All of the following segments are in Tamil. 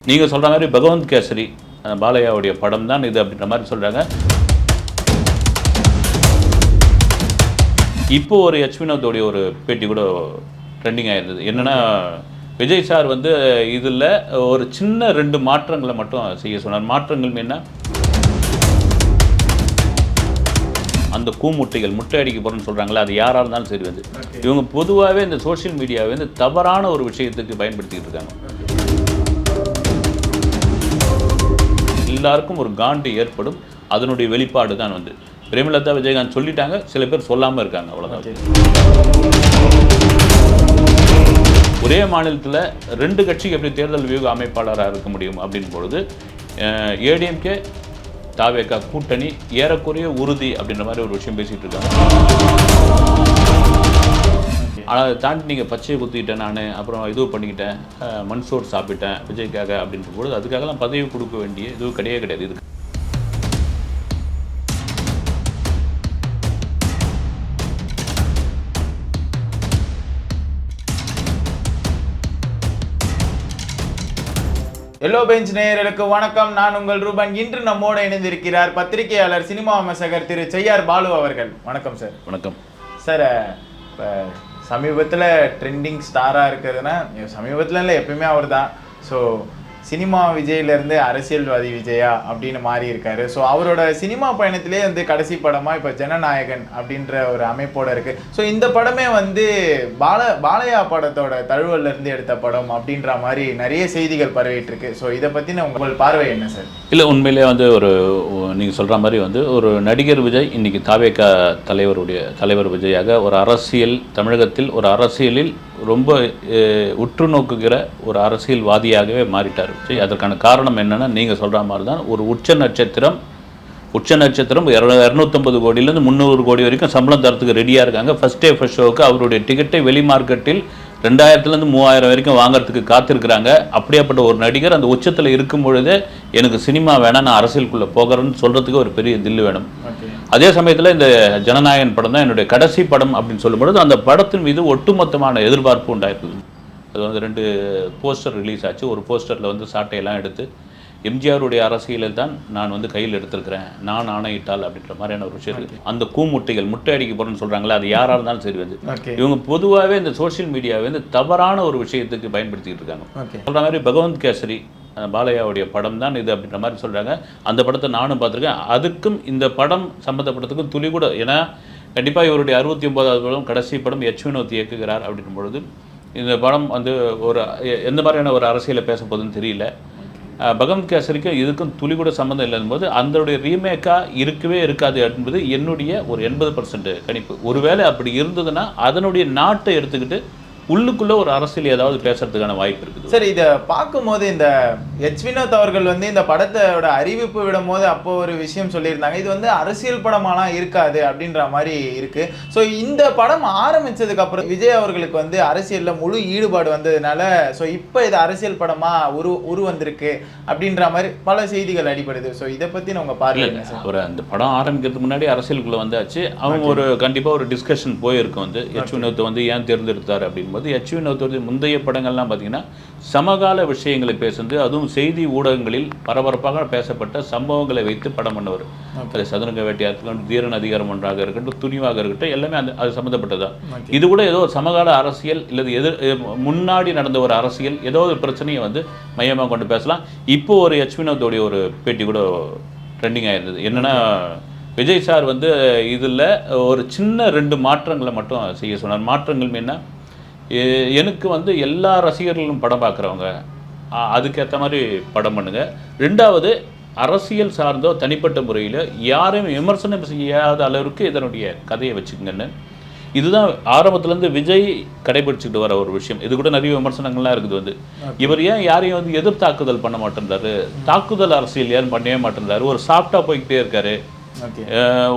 நீங்கள் சொல்கிற மாதிரி பகவந்த் கேசரி பாலையாவுடைய படம் தான் இது அப்படின்ற மாதிரி சொல்கிறாங்க. இப்போ ஒரு வினோத்தோடைய ஒரு பேட்டி கூட ட்ரெண்டிங் ஆயிருந்தது. என்னென்னா விஜய் சார் வந்து இதில் ஒரு சின்ன 2 மாற்றங்களை மட்டும் செய்ய சொன்னார். மாற்றங்கள் என்ன, அந்த கூமுட்டைகள் முட்டை அடிக்க போகிறேன்னு சொல்கிறாங்களே, அது யாராக இருந்தாலும் சரி வந்து இவங்க பொதுவாகவே இந்த சோஷியல் மீடியாவை வந்து தவறான ஒரு விஷயத்துக்கு பயன்படுத்திக்கிட்டு இருக்காங்க. எல்லாருக்கும் ஒரு காண்டு ஏற்படும், அதனுடைய வெளிப்பாடு தான் வந்து பிரேமலதா விஜயகாந்த் சொல்லிட்டாங்க, சில பேர் சொல்லாமல் இருக்காங்க, அவ்வளோதான். ஒரே மாநிலத்தில் 2 கட்சிக்கு எப்படி தேர்தல் வியூக அமைப்பாளராக இருக்க முடியும் அப்படின் பொழுது ஏடிஎம்கே தாவேகா கூட்டணி ஏறக்குறைய உறுதி அப்படின்ற மாதிரி ஒரு விஷயம் பேசிகிட்டு இருக்காங்க. ஆனால் அதை தாண்டி நீங்கள் பச்சையை குத்திக்கிட்டேன் நான், அப்புறம் இது பண்ணிக்கிட்டேன், மண்சோர் சாப்பிட்டேன் விஜய்க்காக அப்படின்ற பொழுது அதுக்காகலாம் பதவி கொடுக்க வேண்டிய இதுவும் கிடையாது. இது எல்லோ பெஞ்ச் நேயர்களுக்கு வணக்கம். நான் உங்கள் ரூபன். இன்று நம்மோடு இணைந்திருக்கிறார் பத்திரிகையாளர், சினிமா விமர்சகர் திரு செய்யார் பாலு அவர்கள். வணக்கம் சார். வணக்கம் சார். இப்போ சமீபத்தில் ட்ரெண்டிங் ஸ்டாராக இருக்கிறதுனா, சமீபத்தில் இல்லை எப்பயுமே அவர் தான். ஸோ சினிமா விஜயிலேருந்து அரசியல்வாதி விஜயா அப்படின்னு மாறி இருக்காரு. ஸோ அவரோட சினிமா பயணத்திலே வந்து கடைசி படமாக இப்போ ஜனநாயகன் அப்படின்ற ஒரு அமைப்போடு இருக்குது. ஸோ இந்த படமே வந்து பாலையா படத்தோட தழுவல்லேருந்து எடுத்த படம் அப்படின்ற மாதிரி நிறைய செய்திகள் பரவிட்டு இருக்கு. ஸோ இதை பற்றின உங்கள் பார்வை என்ன சார்? இல்லை, உண்மையிலே வந்து ஒரு நீங்கள் சொல்கிற மாதிரி வந்து ஒரு நடிகர் விஜய் இன்றைக்கி தாவேகா தலைவர் விஜயாக ஒரு அரசியல், தமிழகத்தில் ஒரு அரசியலில் ரொம்ப உற்று நோக்குகிற ஒரு அரசியல்வாதியாகவே மாறிட்டார் விஜய். அதற்கான காரணம் என்னென்னா, நீங்கள் சொல்கிற மாதிரி தான் ஒரு உச்ச நட்சத்திரம் 250 கோடியிலேருந்து 300 கோடி வரைக்கும் சம்பளம் தரத்துக்கு ரெடியாக இருக்காங்க. ஃபஸ்ட் டே ஃபஸ்ட் ஷோவுக்கு அவருடைய டிக்கெட்டை வெளி மார்க்கெட்டில் 2000 3000 வரைக்கும் வாங்கிறதுக்கு காத்திருக்கிறாங்க. அப்படியாப்பட்ட ஒரு நடிகர் அந்த உச்சத்தில் இருக்கும் பொழுதே எனக்கு சினிமா வேணாம், நான் அரசியலுக்குள்ளே போகிறேன்னு சொல்கிறதுக்கு ஒரு பெரிய தில்லு வேணும். அதே சமயத்தில் இந்த ஜனநாயகன் படம் தான் என்னுடைய கடைசி படம் அப்படின்னு சொல்லும்பொழுது அந்த படத்தின் மீது ஒட்டுமொத்தமான எதிர்பார்ப்பு உண்டாயிருக்குது. அது வந்து 2 போஸ்டர் ரிலீஸ் ஆச்சு. ஒரு போஸ்டரில் வந்து சாட்டையெல்லாம் எடுத்து எம்ஜிஆருடைய அரசியலில் தான் நான் வந்து கையில் எடுத்திருக்கிறேன், நான் ஆணையிட்டால் அப்படின்ற மாதிரியான ஒரு விஷயம் இருக்குது. அந்த கூமுட்டைகள் முட்டை அடிக்க போகிறேன்னு சொல்கிறாங்களே, அது யாராக இருந்தாலும் சரி வந்து இவங்க பொதுவாகவே இந்த சோஷியல் மீடியாவை வந்து தவறான ஒரு விஷயத்துக்கு பயன்படுத்திக்கிட்டு இருக்காங்க. சொல்கிற மாதிரி பகவந்த் கேசரி பாலையாவுடைய படம் தான் இது அப்படின்ற மாதிரி சொல்கிறாங்க. அந்த படத்தை நானும் பார்த்துருக்கேன். அதுக்கும் இந்த படம் சம்மந்தப்பட்டதுக்கும் துளி கூட, ஏன்னா கண்டிப்பாக இவருடைய 69வது படம், கடைசி படம் வினோத் இயக்குகிறார் அப்படின்னும் பொழுது இந்த படம் வந்து ஒரு எந்த மாதிரியான ஒரு அரசியலை பேச போகுதுன்னு தெரியல. பகவந்த் கேசரிக்கும் இதுக்கும் துளி கூட சம்மந்தம் இல்லைன்னு போது அதனுடைய ரீமேக்காக இருக்கவே இருக்காது என்பது என்னுடைய ஒரு 80% கணிப்பு. ஒருவேளை அப்படி இருந்ததுன்னா அதனுடைய நாட்டை எடுத்துக்கிட்டு உள்ளுக்குள்ளே ஒரு அரசியல் ஏதாவது பேசுறதுக்கான வாய்ப்பு இருக்குது. சரி, இதை பார்க்கும்போது இந்த வினோத் அவர்கள் வந்து இந்த படத்தோட அறிவிப்பு விடும் போது அப்போ ஒரு விஷயம் சொல்லியிருந்தாங்க, இது வந்து அரசியல் படமாலாம் இருக்காது அப்படின்ற மாதிரி இருக்கு. ஸோ இந்த படம் ஆரம்பிச்சதுக்கு அப்புறம் விஜய் அவர்களுக்கு வந்து அரசியலில் முழு ஈடுபாடு வந்ததுனால ஸோ இப்போ இது அரசியல் படமாக உருவந்திருக்கு அப்படின்ற மாதிரி பல செய்திகள் அடிபடுது. ஸோ இதை பற்றி உங்கள் பார்வை ஒரு அந்த படம் ஆரம்பிக்கிறதுக்கு முன்னாடி அரசியலுக்குள்ளே வந்தாச்சு. அவங்க ஒரு கண்டிப்பாக ஒரு டிஸ்கஷன் போயிருக்கும் வந்து வினோத் வந்து ஏன் தேர்ந்தெடுத்தார் அப்படின்னு. வினோத் முந்தைய படங்கள்லாம் பார்த்தீங்கன்னா சமகால விஷயங்களை பேசுறது, அதுவும் செய்தி ஊடகங்களில் பரபரப்பாக பேசப்பட்ட சம்பவங்களை வைத்து படம் பண்ணவர். அது சதுரங்க வேட்டையாக இருக்கட்டும், தீரன் அதிகாரம் ஒன்றாக இருக்கட்டும், துணிவாக இருக்கட்டும், எல்லாமே அது சம்மந்தப்பட்டதான். இது கூட ஏதோ சமகால அரசியல் இல்லது முன்னாடி நடந்த ஒரு அரசியல் ஏதோ ஒரு பிரச்சனையை வந்து மையமாக கொண்டு பேசலாம். இப்போ ஒரு வினோத்தோடைய ஒரு பேட்டி கூட ட்ரெண்டிங் ஆயிருந்தது. என்னென்னா விஜய் சார் வந்து இதில் ஒரு சின்ன 2 மாற்றங்களை மட்டும் செய்ய சொன்னார். மாற்றங்கள் என்ன, எனக்கு வந்து எல்லா ரசிகர்களும் படம் பார்க்குறவங்க அதுக்கேற்ற மாதிரி படம் பண்ணுங்கள். 2வது அரசியல் சார்ந்தோ தனிப்பட்ட முறையில் யாரையும் விமர்சனம் செய்யாத அளவுக்கு இதனுடைய கதையை வச்சுக்கங்கன்னு. இதுதான் ஆரம்பத்துலேருந்து விஜய் கடைபிடிச்சிட்டு வர ஒரு விஷயம். இது கூட நிறைய விமர்சனங்கள்லாம் இருக்குது வந்து இவர் ஏன் யாரையும் வந்து எதிர்த்தாக்குதல் பண்ண மாட்டேன்றாரு, தாக்குதல் அரசியல் ஏன் பண்ணவே மாட்டேன்றாரு, ஒரு சாஃப்டாக போய்கிட்டே இருக்காரு.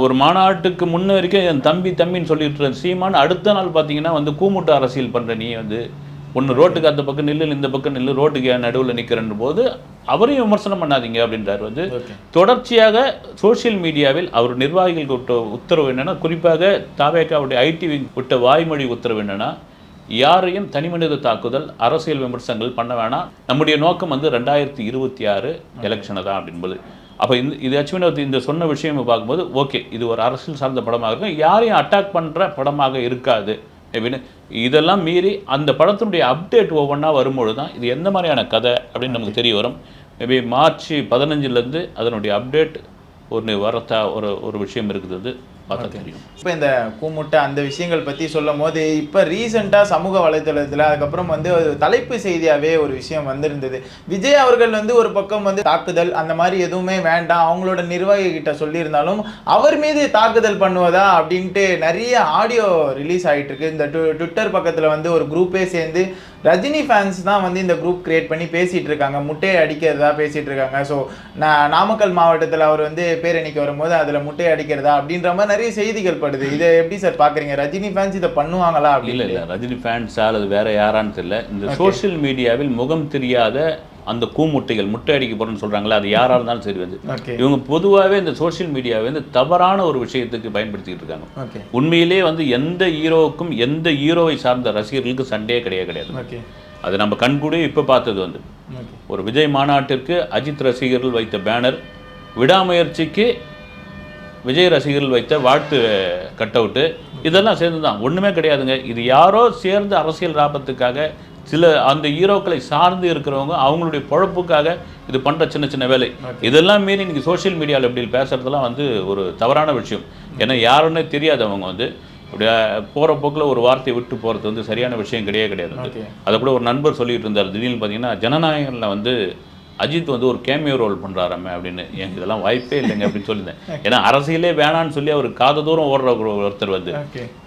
ஒரு மாநாட்டுக்கு முன்ன வரைக்கும் என் தம்பின்னு சொல்லிட்டு சீமான் அடுத்த நாள் பார்த்தீங்கன்னா வந்து கூமுட்ட அரசியல் பண்ணுற நீ வந்து ஒன்று ரோட்டுக்கு அந்த பக்கம் நில்லு, இந்த பக்கம் நில்லு, ரோட்டுக்கு நடுவில் நிற்கிறன்ற போது அவரையும் விமர்சனம் பண்ணாதீங்க அப்படின்றார் வந்து. தொடர்ச்சியாக சோசியல் மீடியாவில் அவர் நிர்வாகிகளுக்கு விட்ட உத்தரவு என்னென்னா, குறிப்பாக தாவேகாவுடைய ஐடி விட்ட வாய்மொழி உத்தரவு என்னென்னா, யாரையும் தனிமனித தாக்குதல் அரசியல் விமர்சனங்கள் பண்ண வேணாம், நம்முடைய நோக்கம் வந்து 2026 எலெக்ஷனை தான் அப்படின்பது. அப்போ இது அச்சுவினோத் இந்த சொன்ன விஷயம் பார்க்கும்போது ஓகே, இது ஒரு அரசியல் சார்ந்த படமாக இருக்கும், யாரையும் அட்டாக் பண்ணுற படமாக இருக்காது அப்படின்னு. இதெல்லாம் மீறி அந்த படத்தினுடைய அப்டேட் ஒவ்வொன்றா வரும்பொழுது தான் இது எந்த மாதிரியான கதை அப்படின்னு நமக்கு தெரிய வரும். மேபி மார்ச் 15 அதனுடைய அப்டேட் வரத்தா ஒரு விஷயம் இருக்குது, பார்த்தா தெரியும். இப்போ இந்த கூமுட்டை அந்த விஷயங்கள் பற்றி சொல்லும் போது இப்போ ரீசெண்டாக சமூக வலைத்தளத்தில் அதுக்கப்புறம் வந்து ஒரு தலைப்பு செய்தியாகவே ஒரு விஷயம் வந்திருந்தது. விஜய் அவர்கள் வந்து ஒரு பக்கம் வந்து தாக்குதல் அந்த மாதிரி எதுவுமே வேண்டாம், அவங்களோட நிர்வாகி கிட்ட சொல்லியிருந்தாலும் அவர் மீது தாக்குதல் பண்ணுவதா அப்படின்ட்டு நிறைய ஆடியோ ரிலீஸ் ஆகிட்டு இருக்கு. இந்த ட்விட்டர் பக்கத்தில் வந்து ஒரு குரூப்பே சேர்ந்து ரஜினி ஃபேன்ஸ் தான் வந்து இந்த குரூப் கிரியேட் பண்ணி பேசிகிட்டு இருக்காங்க, முட்டையை அடிக்கிறதா பேசிகிட்டு இருக்காங்க. ஸோ நாமக்கல் மாவட்டத்தில் அவர் வந்து பேரணிக்கு வரும்போது அதில் முட்டையை அடிக்கிறதா அப்படின்ற மாதிரி நிறைய செய்திகள் படுது. இதை எப்படி சார் பார்க்குறீங்க? ரஜினி ஃபேன்ஸ் இதை பண்ணுவாங்களா? அப்படி இல்லை, ரஜினி ஃபேன்ஸா அது வேற யாரான்னு தெரியல. இந்த சோஷியல் மீடியாவில் முகம் தெரியாத அந்த கூமுட்டைகள், முட்டை அடிக்க போகிறேன்னு சொல்கிறாங்களே, அது யாராக இருந்தாலும் சரி வந்து இவங்க பொதுவாகவே இந்த சோஷியல் மீடியாவை வந்து தவறான ஒரு விஷயத்துக்கு பயன்படுத்திக்கிட்டு இருக்காங்க. உண்மையிலே வந்து எந்த ஹீரோவுக்கும் எந்த ஹீரோவை சார்ந்த ரசிகர்களுக்கு சண்டையே கிடையாது. அது நம்ம கண்கூடே இப்போ பார்த்தது வந்து ஒரு விஜய் மாநாட்டிற்கு அஜித் ரசிகர்கள் வைத்த பேனர், விடாமுயற்சிக்கு விஜய் ரசிகர்கள் வைத்த வாழ்த்து கட் அவுட்டு, இதெல்லாம் சேர்ந்து தான், ஒன்றுமே கிடையாதுங்க. இது யாரோ சேர்ந்து அரசியல் லாபத்துக்காக சில அந்த ஹீரோக்களை சார்ந்து இருக்கிறவங்க அவங்களுடைய பொழப்புக்காக இது பண்ணுற சின்ன சின்ன வேலை. இதெல்லாம் மீறி இன்றைக்கி சோஷியல் மீடியாவில் இப்படி பேசுகிறதுலாம் வந்து ஒரு தவறான விஷயம். ஏன்னா யாருன்னே தெரியாதவங்க வந்து இப்படி போகிற போக்கில் ஒரு வார்த்தையை விட்டு போகிறது வந்து சரியான விஷயம் கிடையாது. அதை கூட ஒரு நண்பர் சொல்லிட்டு இருந்தார், திடீர்னு பார்த்தீங்கன்னா ஜனநாயகனில் வந்து அஜித் வந்து ஒரு கேமியோ ரோல் பண்ணுறாராமே அப்படின்னு. எனக்கு இதெல்லாம் வாய்ப்பே இல்லைங்க அப்படின்னு சொல்லியிருந்தேன். ஏன்னா அரசியலே வேணான்னு சொல்லி அவர் காத தூரம் ஓடுற ஒருத்தர் வந்து.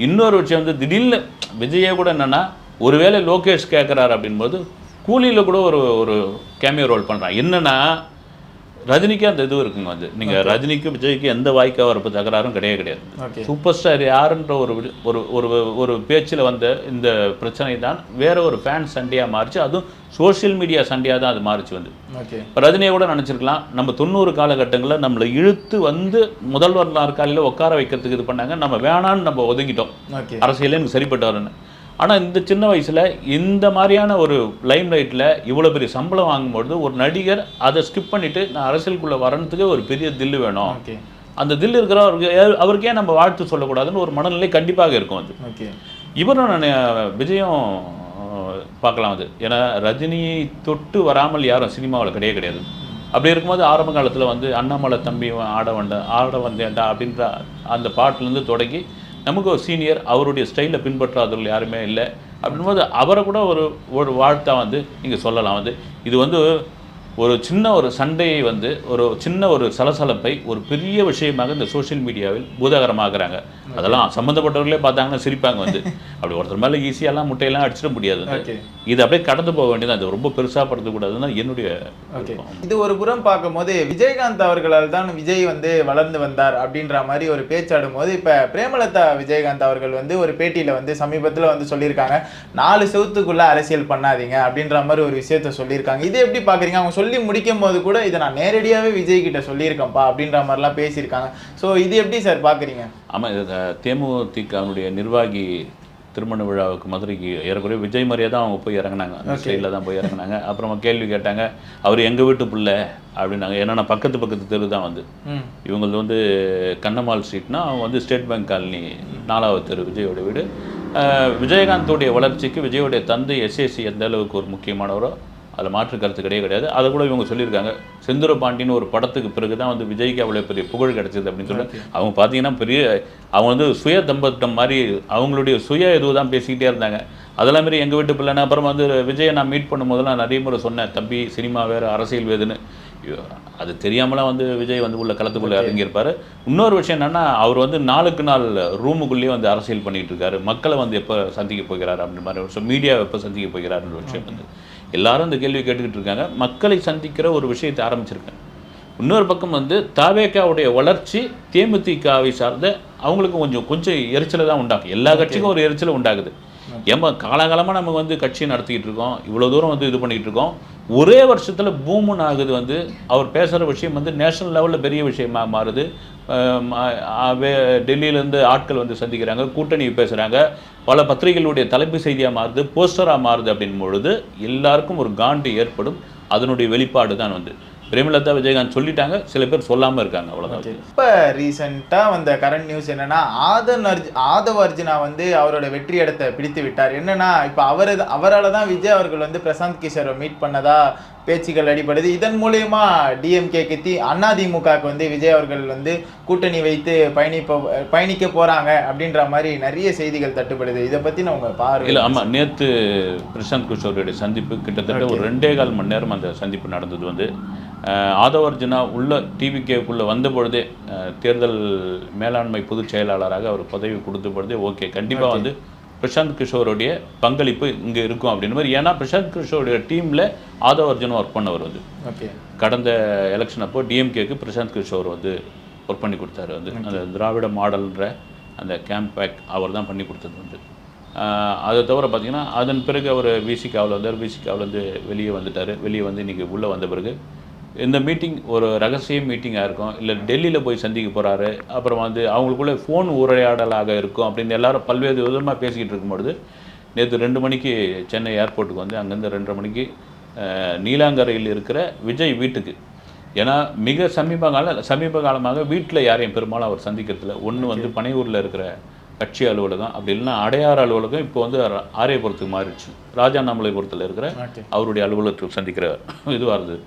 இன்னொரு விஷயம் வந்து திடீர்னு விஜயே கூட என்னென்னா, ஒருவேளை லோகேஷ் கேட்குறாரு அப்படின்போது கூலியில் கூட ஒரு கேமியோ ரோல் பண்ணுறான். என்னென்னா ரஜினிக்கு அந்த இது இருக்குங்க வந்து, நீங்கள் ரஜினிக்கு விஜய்க்கு எந்த வாய்க்காக வரப்போ தகராறும் கிடையாது. சூப்பர் ஸ்டார் யாருன்ற ஒரு பேச்சில் வந்த இந்த பிரச்சனை தான் வேற ஒரு ஃபேன் சண்டையாக மாறிச்சு. அதுவும் சோஷியல் மீடியா சண்டையாக தான் அது மாறிச்சு வந்து. இப்போ ரஜினியை கூட நினச்சிருக்கலாம், நம்ம 90 காலகட்டங்களில் நம்மளை இழுத்து வந்து முதல்வர் நாற்காலியில் உட்கார வைக்கிறதுக்கு இது பண்ணாங்க, நம்ம வேணான்னு நம்ம ஒதுங்கிட்டோம், அரசியலே எனக்கு சரிப்பட்டு வரேன்னு. ஆனால் இந்த சின்ன வயசில் இந்த மாதிரியான ஒரு லைம் லைட்டில் இவ்வளோ பெரிய சம்பளம் வாங்கும்பொழுது ஒரு நடிகர் அதை ஸ்கிப் பண்ணிவிட்டு நான் அரசியலுக்குள்ளே வரணுத்துக்கு ஒரு பெரிய தில்லு வேணும். அந்த தில்லு இருக்கிற அவருக்கே நம்ம வாழ்த்து சொல்லக்கூடாதுன்னு ஒரு மனநிலை கண்டிப்பாக இருக்கும் அது. இவரும் நான் விஜயம் பார்க்கலாம் அது. ஏன்னா ரஜினியை தொட்டு வராமல் யாரும் சினிமாவில் கிடையாது. அப்படி இருக்கும்போது ஆரம்ப காலத்தில் வந்து அண்ணாமலை தம்பி ஆட வந்தேன்டா அப்படின்ற அந்த பாட்டிலேருந்து தொடங்கி நமக்கு ஒரு சீனியர் அவருடைய ஸ்டைலில் பின்பற்றாதவர்கள் யாருமே இல்லை அப்படின்போது அவரை கூட ஒரு வாழ்த்தா வந்து நீங்கள் சொல்லலாம் வந்து. இது வந்து ஒரு சின்ன ஒரு சண்டையை வந்து ஒரு சின்ன ஒரு சலசலப்பை ஒரு பெரிய விஷயமாக இந்த சோஷியல் மீடியாவில் பூதாகரமாகறாங்க. அதெல்லாம் சம்மந்தப்பட்டவர்களே பார்த்தாங்கன்னா சிரிப்பாங்க வந்து. அப்படி ஒருத்தர் மேலே ஈஸியாலாம் முட்டையெல்லாம் அடிச்சிட முடியாது. இது அப்படியே கடந்து போக வேண்டியது, அது ரொம்ப பெருசாக படுத்தக்கூடாதுன்னு என்னுடைய. இது ஒரு புறம் பார்க்கும்போது விஜயகாந்த் அவர்களால் தான் விஜய் வந்து வளர்ந்து வந்தார் அப்படின்ற மாதிரி ஒரு பேச்சாடும் போது, இப்போ பிரேமலதா விஜயகாந்த் அவர்கள் வந்து ஒரு பேட்டியில் வந்து சமீபத்தில் வந்து சொல்லியிருக்காங்க, 4 செவத்துக்குள்ளே அரசியல் பண்ணாதீங்க அப்படின்ற மாதிரி ஒரு விஷயத்த சொல்லியிருக்காங்க. இது எப்படி பார்க்குறீங்க? அவங்க சொல்லி முடிக்கும் போது கூட இதை நான் நேரடியாகவே விஜய் கிட்ட சொல்லியிருக்கேன்ப்பா அப்படின்ற மாதிரிலாம் பேசியிருக்காங்க. ஸோ இது எப்படி சார் பார்க்குறீங்க? ஆமாம், தேமுதிகனுடைய நிர்வாகி திருமண விழாவுக்கு மதுரைக்கு ஏறக்குறைய விஜய் மாதிரியே தான் அவங்க போய் இறங்கினாங்க, அந்த ஸ்டைலில் தான் போய் இறங்கினாங்க. அப்புறமா கேள்வி கேட்டாங்க, அவர் எங்கள் வீட்டு பிள்ளை அப்படின்னாங்க. ஏன்னா பக்கத்து தெரு தான் வந்து இவங்களது வந்து கண்ணம்மாள் ஸ்ட்ரீட்னா அவங்க வந்து ஸ்டேட் பேங்க் காலனி 4வது தெரு விஜயோட வீடு. விஜயகாந்தோடைய வளர்ச்சிக்கு விஜயோடைய தந்தை எஸ்ஏசி எந்த அளவுக்கு ஒரு முக்கியமானவரோ அதில் மாற்று கருத்து கிடையாது. அதை கூட இவங்க சொல்லியிருக்காங்க. செந்தூர பாண்டின்னு ஒரு படத்துக்கு பிறகு தான் வந்து விஜய்க்கு அவ்வளோ பெரிய புகழ் கிடைச்சது அப்படின்னு சொல்லி அவங்க பார்த்தீங்கன்னா அவங்க வந்து சுய தம்பட்டம் மாதிரி அவங்களுடைய சுய இதுவும் தான் பேசிக்கிட்டே இருந்தாங்க. அதெல்லாம் மாரி எங்கள் வீட்டு பிள்ளைனா அப்புறம் வந்து விஜயை நான் மீட் பண்ணும்போதெல்லாம் நிறைய முறை சொன்னேன், தம்பி சினிமா வேறு அரசியல் வேதுன்னு. அது தெரியாமலாம் வந்து விஜய் வந்து உள்ள களத்துக்குள்ளே இறங்கியிருப்பார். இன்னொரு விஷயம் என்னென்னா, அவர் வந்து நாளுக்கு நாள் ரூமுக்குள்ளேயே வந்து அரசியல் பண்ணிகிட்டு இருக்காரு. மக்களை வந்து எப்போ சந்திக்க போகிறார் அப்படின்ற மாதிரி ஒரு மீடியாவை எப்போ சந்திக்க போகிறாருன்ற விஷயம் வந்து எல்லாரும் இந்த கேள்வி கேட்டுக்கிட்டு இருக்காங்க. மக்களை சந்திக்கிற ஒரு விஷயத்தை ஆரம்பிச்சிருக்கேன். இன்னொரு பக்கம் வந்து தாவேகாவுடைய வளர்ச்சி தேமுதிகவை சார்ந்த அவங்களுக்கும் கொஞ்சம் எரிச்சலை தான் உண்டாகும். எல்லா கட்சிக்கும் ஒரு எரிச்சலை உண்டாகுது. ஏமா காலகாலமாக நம்ம வந்து கட்சி நடத்திக்கிட்டு இருக்கோம், இவ்வளோ தூரம் வந்து இது பண்ணிக்கிட்டு இருக்கோம். ஒரே வருஷத்தில் பூமுன்னு ஆகுது வந்து அவர் பேசுகிற விஷயம் வந்து நேஷனல் லெவலில் பெரிய விஷயமாக மாறுது. டெல்லியிலேருந்து ஆட்கள் வந்து சந்திக்கிறாங்க, கூட்டணி பேசுகிறாங்க, பல பத்திரிகைகளுடைய தலைப்பு செய்தியாக மாறுது, போஸ்டராக மாறுது அப்படின் பொழுது எல்லாருக்கும் ஒரு காண்டு ஏற்படும். அதனுடைய வெளிப்பாடு தான் வந்து பிரேமலதா விஜயகாந்த் சொல்லிட்டாங்க, சில பேர் சொல்லாமல் இருக்காங்க, அவ்வளோதான். இப்போ ரீசெண்டாக வந்த கரண்ட் நியூஸ் என்னன்னா, ஆதவ் அர்ஜுனா வந்து அவரோட வெற்றி இடத்தை பிடித்து விட்டார். என்னன்னா இப்போ அவரால் தான் விஜய் அவர்கள் வந்து பிரசாந்த் கிஷோரை மீட் பண்ணதா பேச்சுக்கள் அடிப்படுது. இதன் மூலயமா டிஎம்கேக்கு அதிமுகவுக்கு வந்து விஜய் அவர்கள் வந்து கூட்டணி வைத்து பயணிக்க போறாங்க அப்படின்ற மாதிரி நிறைய செய்திகள் தட்டுப்படுது. இதை பத்தி நான் உங்க பார்வை. இல்லை, ஆமாம், நேற்று பிரசாந்த் கிஷோருடைய சந்திப்பு கிட்டத்தட்ட ஒரு 2.25 மணி நேரம் அந்த சந்திப்பு நடந்தது வந்து. ஆதவ் அர்ஜுனா உள்ள டிவிகேக்குள்ளே வந்த பொழுதே தேர்தல் மேலாண்மை பொதுச் செயலாளராக அவர் பதவி கொடுத்த பொழுதே ஓகே, கண்டிப்பாக வந்து பிரசாந்த் கிஷோருடைய பங்களிப்பு இங்கே இருக்கும் அப்படின்னு மாதிரி. ஏன்னா பிரசாந்த் கிஷோருடைய டீமில் ஆதவ் அர்ஜுனா ஒர்க் பண்ணவர் வந்து கடந்த எலெக்ஷன் அப்போ டிஎம்கேக்கு பிரசாந்த் கிஷோர் வந்து ஒர்க் பண்ணி கொடுத்தாரு வந்து. அந்த திராவிட மாடல்ன்ற அந்த கேம்பேக் அவர் தான் பண்ணி கொடுத்தது வந்து. அதை தவிர பார்த்திங்கன்னா அதன் பிறகு அவர் விசிகாவில் வந்தார், விசிகாவில் வந்து வெளியே வந்துட்டார். வெளியே வந்து இன்றைக்கி உள்ளே வந்த பிறகு இந்த மீட்டிங் ஒரு ரகசிய மீட்டிங்காக இருக்கும், இல்லை டெல்லியில் போய் சந்திக்க போகிறாரு, அப்புறம் வந்து அவங்களுக்குள்ளே ஃபோன் உரையாடலாக இருக்கும் அப்படின்னு எல்லாரும் பல்வேறு விதமாக பேசிக்கிட்டு இருக்கும்பொழுது நேற்று 2 மணிக்கு சென்னை ஏர்போர்ட்டுக்கு வந்து அங்கேருந்து 2:30 மணிக்கு நீலாங்கரையில் இருக்கிற விஜய் வீட்டுக்கு. ஏன்னா மிக சமீப காலமாக வீட்டில் யாரையும் பெரும்பாலும் அவர் சந்திக்கிறதுல ஒன்று வந்து பனையூரில் இருக்கிற கட்சி அலுவலகம், அப்படி இல்லைன்னா அடையாறு அலுவலகம் இப்போ வந்து ஆரியபுரத்துக்கு மாறிடுச்சு. ராஜாண்ணாமலைபுரத்தில் இருக்கிற அவருடைய அலுவலகத்துக்கு சந்திக்கிற இதுவாக இருந்தது.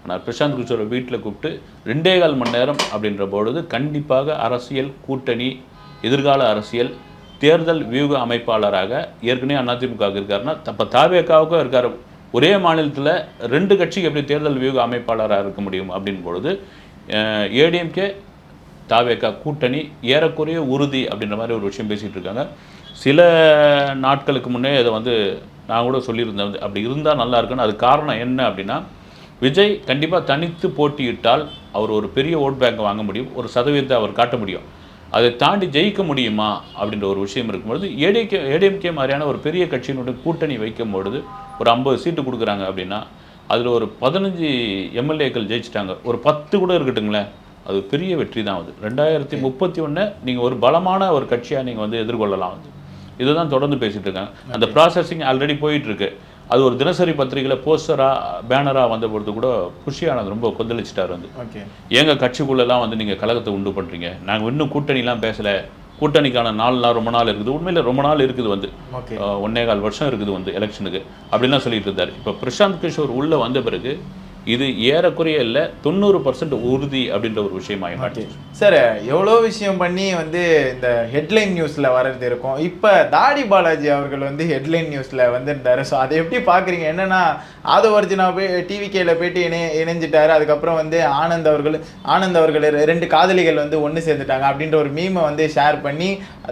ஆனால் பிரசாந்த் கிஷோரை வீட்டில் கூப்பிட்டு 2.25 மணி நேரம் அப்படின்ற பொழுது கண்டிப்பாக அரசியல் கூட்டணி, எதிர்கால அரசியல், தேர்தல் வியூக அமைப்பாளராக ஏற்கனவே அதிமுக இருக்காருன்னா இப்போ தாவேகாவுக்கும் இருக்கார். ஒரே மாநிலத்தில் 2 கட்சிக்கு எப்படி தேர்தல் வியூக அமைப்பாளராக இருக்க முடியும் அப்படின் பொழுது ஏடிஎம்கே தாவேகா கூட்டணி ஏறக்குறைய உறுதி அப்படின்ற மாதிரி ஒரு விஷயம் பேசிகிட்டு இருக்காங்க. சில நாட்களுக்கு முன்னே இதை வந்து நான் கூட சொல்லியிருந்தேன் வந்து அப்படி இருந்தால் நல்லா இருக்குன்னு. அது காரணம் என்ன அப்படின்னா, விஜய் கண்டிப்பாக தனித்து போட்டியிட்டால் அவர் ஒரு பெரிய ஓட் பேங்கை வாங்க முடியும், ஒரு சதவீதத்தை அவர் காட்ட முடியும். அதை தாண்டி ஜெயிக்க முடியுமா அப்படின்ற ஒரு விஷயம் இருக்கும்பொழுது ஏடிஎம்கே மாதிரியான ஒரு பெரிய கட்சியினுடைய கூட்டணி வைக்கும் பொழுது ஒரு 50 சீட்டு கொடுக்குறாங்க அப்படின்னா அதில் ஒரு 15 எம்எல்ஏக்கள் ஜெயிச்சிட்டாங்க, ஒரு 10 கூட இருக்கட்டுங்களேன், அது பெரிய வெற்றி தான். அது 2031 நீங்கள் ஒரு பலமான ஒரு கட்சியாக நீங்கள் வந்து எதிர்கொள்ளலாம் வந்து. இதுதான் தொடர்ந்து பேசிகிட்டு இருக்காங்க. அந்த ப்ராசஸிங் ஆல்ரெடி போயிட்டுருக்கு. அது ஒரு தினசரி பத்திரிகையில் போஸ்டராக பேனராக வந்த பொழுது கூட புஷியானது ரொம்ப கொந்தளிச்சிட்டார் வந்து. எங்கள் கட்சிக்குள்ளெல்லாம் வந்து நீங்கள் கலகத்தை உண்டு பண்ணுறீங்க, நாங்கள் இன்னும் கூட்டணிலாம் பேசலை, கூட்டணிக்கான 4 நாள் ரொம்ப நாள் இருக்குது. உண்மையில் ரொம்ப நாள் இருக்குது வந்து, 1.25 வருஷம் இருக்குது வந்து எலெக்ஷனுக்கு அப்படின்லாம் சொல்லிட்டு இருந்தார். இப்போ பிரசாந்த் கிஷோர் உள்ளே வந்த பிறகு இது ஏறக்குறைய இல்லை 90% உறுதி அப்படின்ற ஒரு விஷயமாக மாட்டேன். சார், எவ்வளோ விஷயம் பண்ணி வந்து இந்த ஹெட்லைன் நியூஸில் வர்றது இருக்கும். இப்போ தாடி பாலாஜி அவர்கள் வந்து ஹெட்லைன் நியூஸில் வந்துருந்தார். ஸோ அதை எப்படி பார்க்குறீங்க? என்னென்னா ஆதவ் அர்ஜுனா போய் டிவிகேயில் போயிட்டு இணைஞ்சிட்டாரு. அதுக்கப்புறம் வந்து ஆனந்த் அவர்கள் 2 காதலிகள் வந்து ஒன்று சேர்ந்துட்டாங்க அப்படின்ற ஒரு மீமை வந்து ஷேர் பண்ணி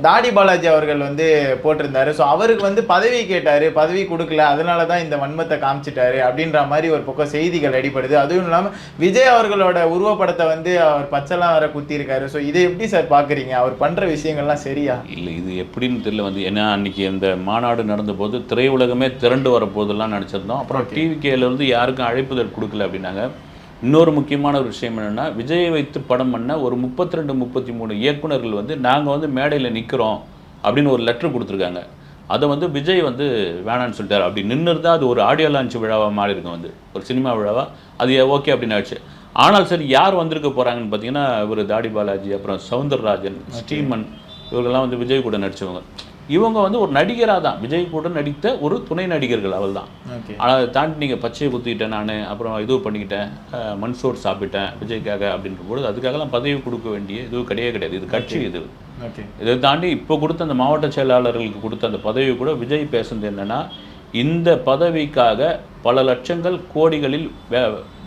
தாடி பாலாஜி அவர்கள் வந்து போட்டிருந்தாரு. ஸோ அவருக்கு வந்து பதவி கேட்டார், பதவி கொடுக்கல, அதனால தான் இந்த வன்மத்தை காமிச்சிட்டாரு அப்படின்ற மாதிரி ஒரு பக்கம் செய்திகள் அடிப்படுது. அதுவும் இல்லாமல் விஜய் அவர்களோட உருவப்படத்தை வந்து அவர் பச்சைலாம் வர குத்தி இருக்காரு. ஸோ இதை எப்படி சார் பார்க்குறீங்க? அவர் பண்ணுற விஷயங்கள்லாம் சரியா? இல்லை, இது எப்படின்னு தெரியல வந்து. ஏன்னா அன்றைக்கி இந்த மாநாடு நடந்த போது திரையுலகமே திரண்டு வரப்போதெல்லாம் நினச்சிருந்தோம். அப்புறம் டிவிகேல வந்து யாருக்கும் அழைப்புதல் கொடுக்கல அப்படின்னாங்க. இன்னொரு முக்கியமான ஒரு விஷயம் என்னென்னா, விஜயை வைத்து படம் பண்ண ஒரு 32-33 இயக்குநர்கள் வந்து நாங்கள் வந்து மேடையில் நிற்கிறோம் அப்படின்னு ஒரு லெட்டர் கொடுத்துருக்காங்க. அதை வந்து விஜய் வந்து வேணான்னு சொல்லிட்டார். அப்படி நின்று இருந்தால் அது ஒரு ஆடியோ லான்ச் விழாவாக மாறி இருக்கும் வந்து, ஒரு சினிமா விழாவாக. அது ஓகே அப்படின்னு ஆச்சு. ஆனால் சரி, யார் வந்திருக்க போகிறாங்கன்னு பார்த்தீங்கன்னா இவர் தாடி பாலாஜி, அப்புறம் சவுந்தரராஜன், ஸ்ரீமன், இவர்கள்லாம் வந்து விஜய் கூட நடித்தவங்க. இவங்க வந்து ஒரு நடிகராக தான், விஜய் கூட நடித்த ஒரு துணை நடிகர்கள் அவள் தான். ஆனால் அதை தாண்டி நீங்கள் பச்சையை குத்திக்கிட்டேன் நான், அப்புறம் இது பண்ணிக்கிட்டேன், மண்சோர் சாப்பிட்டேன் விஜய்க்காக அப்படின்ற பொழுது அதுக்காகலாம் பதவி கொடுக்க வேண்டிய இது கிடையாது. இது கட்சி. இது இதை தாண்டி இப்போ கொடுத்த அந்த மாவட்ட செயலாளர்களுக்கு கொடுத்த அந்த பதவி கூட விஜய் பேசுனது என்னென்னா, இந்த பதவிக்காக பல லட்சங்கள் கோடிகளில்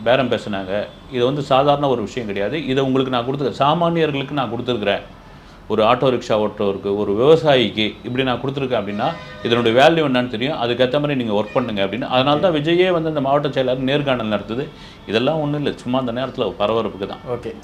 பேரம் பேசினாங்க. இது வந்து சாதாரண ஒரு விஷயம் கிடையாது. இதை உங்களுக்கு நான் கொடுத்துருக்கேன், சாமானியர்களுக்கு நான் கொடுத்துருக்குறேன், ஒரு ஆட்டோ ரிக்ஷா ஓட்டுறவருக்கு, ஒரு விவசாயிக்கு இப்படி நான் கொடுத்துருக்கேன் அப்படின்னா இதனுடைய வேல்யூ என்னன்னு தெரியும், அதுக்கேற்ற மாதிரி நீங்கள் ஒர்க் பண்ணுங்க அப்படின்னு. அதனால தான் விஜயே வந்து அந்த மாவட்ட செயலாளர் நேர்காணல் நடத்துது. இதெல்லாம் ஒன்றும் இல்லை, சும்மா அந்த நேரத்தில் பரபரப்புக்கு தான். ஓகே.